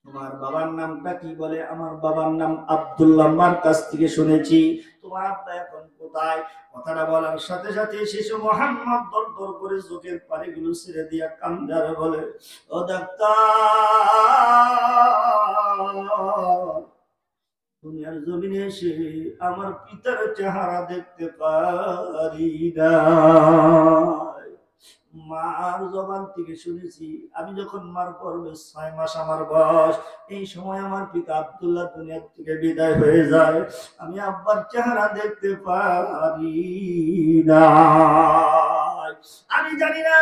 তোমার বাবার নামটা কি? বলে আমার বাবার নাম আব্দুল্লাহ, আমার কাছ থেকে শুনেছি। তোমার আব্বা এখন কোথায়? কথাটা বলার সাথে সাথে শিশু মোহাম্মদ দর দর করে চোখের পানিগুলো ছেড়ে দিয়া কান্দারে বলে, ও ডাক্তার, দুনিয়ার জমিনে এসে আমার পিতার চেহারা দেখতে পারি না। মার জবান থেকে শুনেছি, আমি যখন মার গর্ভে 6 মাস আমার বয়স, এই সময় আমার পিতা আব্দুল্লাহ দুনিয়ার থেকে বিদায় হয়ে যায়। আমি আব্বার চেহারা দেখতে পারি না। আমি জানি না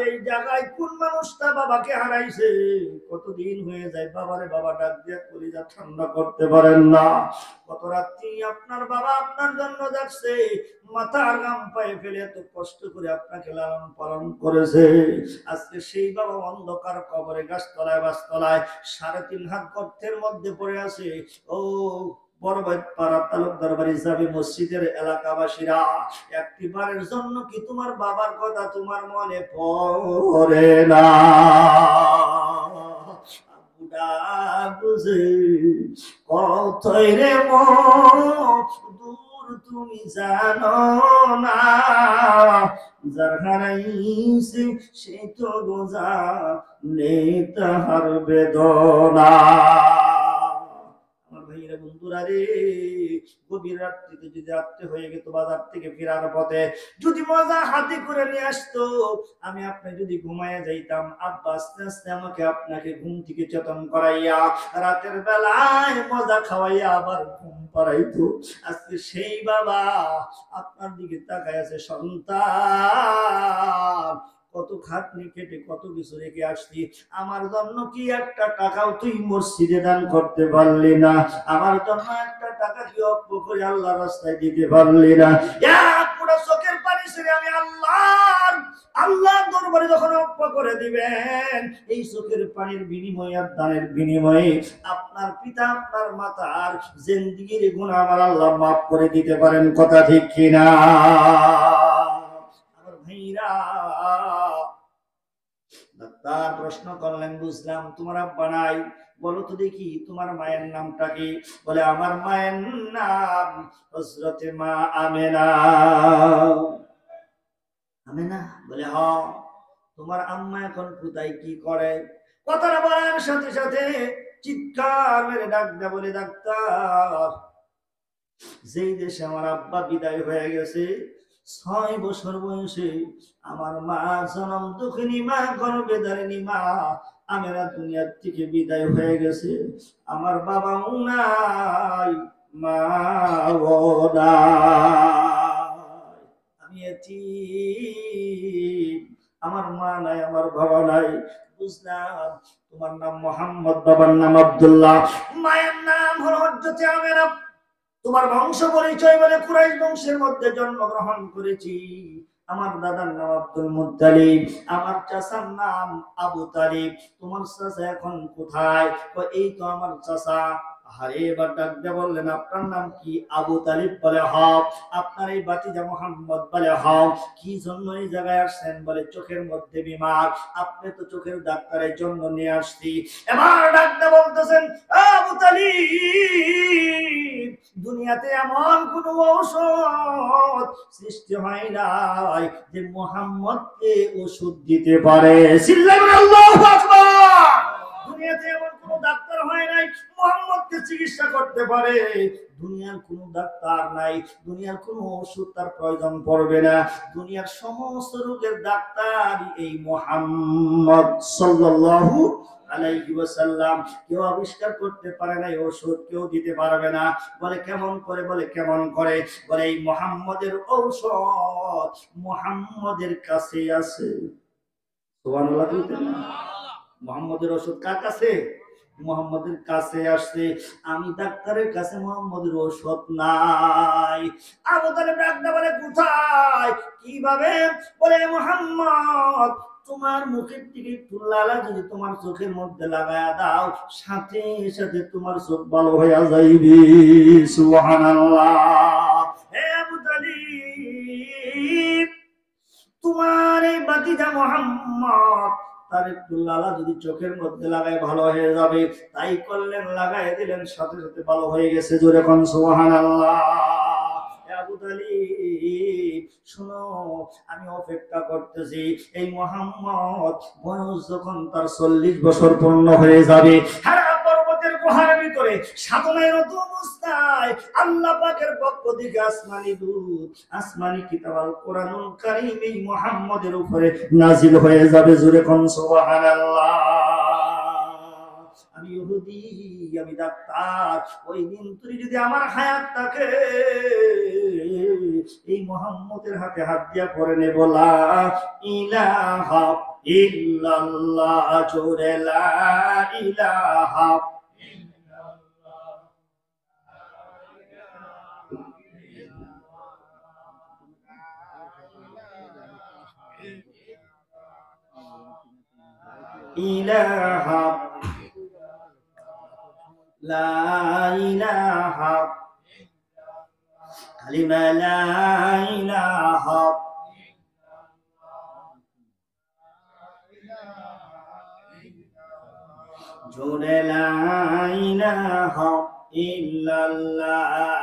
এই জায়গায় কোন মানুষটা বাবাকে হারাইছে। কতদিন হয়ে যায় বাবারে বাবা ডাক দিয়ে কলিজা ঠান্ডা করতে পারেন না। কত রাত্রি আপনার বাবা আপনার জন্য যাচ্ছে, মাথার গাম পায়ে ফেলে এত কষ্ট করে আপনাকে লালন পালন করেছে। আজকে সেই বাবা অন্ধকার কবরে গাছতলায় বাসতলায় 3.5 হাত গর্তের মধ্যে পড়ে আছে। ও বড়বাইত পাড়া তালুকদার বাড়ি যাবে মসজিদের এলাকাবাসীরা, একটিবারের জন্য কি তোমার বাবার কথা তোমার মনে পড়ে না? বুঝে কতই রে দূর তুমি জানো না, যার হারাইছে সে তো বোঝা নেই তাহার বেদনা। আমার ভাইয়েরা বন্ধুরা রে, গভীর রাত্রিতে যদি রাত্রি হয়ে গেত, বাজার থেকে ফেরার পথে যদি মজা হাতে করে নিয়ে আসতো, আমি আপনি যদি ঘুমাইয়া যাইতাম, আব্বা আস্তে আস্তে আমাকে আপনাকে ঘুম থেকে চেতন করাইয়া রাতের বেলায় মজা খাওয়াইয়া আবার ঘুম পাড়াইতো। আজকে সেই বাবা আপনার দিকে তাকায় আছে, সন্তান কত খাটনি কেটে কত কিছু রেখে আসছি, আমার জন্য কি একটা টাকাও তুই মসজিদে দান করতে পারলি না? আমার জন্য একটা টাকা কি অল্প করে আল্লাহ রাস্তায় দিতে পারলি না? এক পুরো চোখের পানি ছেড়ে আমি আল্লাহ দরবারে যখন অল্প করে দিবেন, এই চোখের পানির বিনিময়ে আর দানের বিনিময়ে আপনার পিতা আপনার মাতার জিন্দেগির গুনাহ আমার আল্লাহ মাফ করে দিতে পারেন। কথা ঠিক কিনা? আমার ভাইরা, ডাক্তার প্রশ্ন করলেন, বুঝলাম তোমার আব্বা নাই, বলো তো দেখি তোমার মায়ের নামটা কি? বলে আমার মায়ের নাম হযরতে মা আমেনা। আমেনা? বলে হ। তোমার আম্মা এখন কোথায়, কি করে? কথাটা বলার সাথে সাথে চিৎকার মেরে ডাক দেয়া বলে, ডাক্তার, যেই দেশে আমার আব্বা বিদায় হয়ে গেছে, 6 বছর বয়সে আমার মা জনম দুঃখিনী মা, গর্ভধারিণী মা আমেরা দুনিয়ার থেকে বিদায় হয়ে গেছে। আমার বাবা নাই, মাও নাই, আমি এতিম, আমার মা নাই, আমার বাবা নাই। বুঝলাম তোমার নাম মোহাম্মদ, বাবার নাম আব্দুল্লাহ, মায়ের নাম হলো হযরতে আমেনা। তোমার বংশ পরিচয় বলে কুরাইশ বংশের মধ্যে জন্মগ্রহণ করেছি। আমার দাদার নাম আব্দুল মুত্তালিব, আমার চাচার নাম আবু তালিব। তোমার চাচা এখন কোথায়? এই তো আমার চাচা। আরে এবার ডাক দিয়ে বললেন, আপনার নাম কি? আবু তালিব। বলে হক। আপনার এই ভাতিজা মুহাম্মদ। বলে হক। কি জন্য এই জায়গায় আসছেন? বলে চোখের মধ্যে বিমার, আপনি তো চোখের ডাক্তারের জন্য নিয়ে আসছি। এবার ডাক দিয়ে বলতেছেন, আবু তালিব, দুনিয়াতে এমন কোন ঔষধ সৃষ্টি হয় নাই যে মুহাম্মদকে ওষুধ দিতে পারে। চিল্লাবেন আল্লাহু আকবার। দুনিয়াতে এমন কোন ডাক্তার হয় নাই মুহাম্মদকে চিকিৎসা করতে পারে। দুনিয়ার কোন ডাক্তার নাই, দুনিয়ার কোন ওষুধ তার প্রয়োজন পড়বে না। দুনিয়ার সমস্ত রোগের ডাক্তার এই মুহাম্মদ সাল্লাল্লাহু আলাইহি ওয়াসাল্লাম। কেউ আবিষ্কার করতে পারে না, ওষুধ কেউ দিতে পারবে না। বলে কেমন করে? বলে কেমন করে? বলে এই মুহাম্মদের ঔষধ মুহাম্মদের কাছে আছে। সুবহানাল্লাহ বলতেন না? মুহাম্মদের ওষুধ কার কাছে? মুহাম্মদের কাছে আসছে। আমি ডাক্তারের কাছে মুহাম্মদের ওষুধ নাই। আবু তালেব ডাকতে বলে, কোথায়, কিভাবে? বলে মুহাম্মদ, তোমার মুখের দিকে একটু লালা যদি তোমার চোখের মধ্যে লাগায়া দাও, সাথে সাথে তোমার চোখ ভালো হয়ে যাইবে। সুবহানাল্লাহ। হে আবু তালিব, তোমার এই ভাতিজা মুহাম্মদ তার একটু লালা যদি চোখের মধ্যে লাগায় ভালো হয়ে যাবে, তাই করলেন, লাগাই দিলেন, সাথে সাথে ভালো হয়ে গেছে। জোরে কোন সুবহানাল্লাহ। আবু তালিব শোনো, আমি অপেক্ষা করতেছি, এই মুহাম্মদ বয়স যখন তার 40 বছর পূর্ণ হয়ে যাবে, হারা পর্বতের গুহার ভিতরে সাধনায়রত অবস্থায় আল্লাহ পাকের পক্ষ থেকে আসমানি দূত, আসমানি কিতাব আল কোরআনুল কারীম এই মুহাম্মদের উপরে নাজিল হয়ে যাবে। জোরে কোন সুবহানাল্লাহ। আমি ইহুদি, আমি ডাক্তার, ওই দিন তুই যদি আমার হায়াত থাকে, এই মুহাম্মদের হাতে হাত দিয়া পড়ে নেব লা ইলাহা ইল্লাল্লাহ, জোরে লা ইলাহা ইলাহা, লা ইলাহা, কালিমা লা ইলাহা, জোরে লা ইলাহা ইল্লাল্লাহ।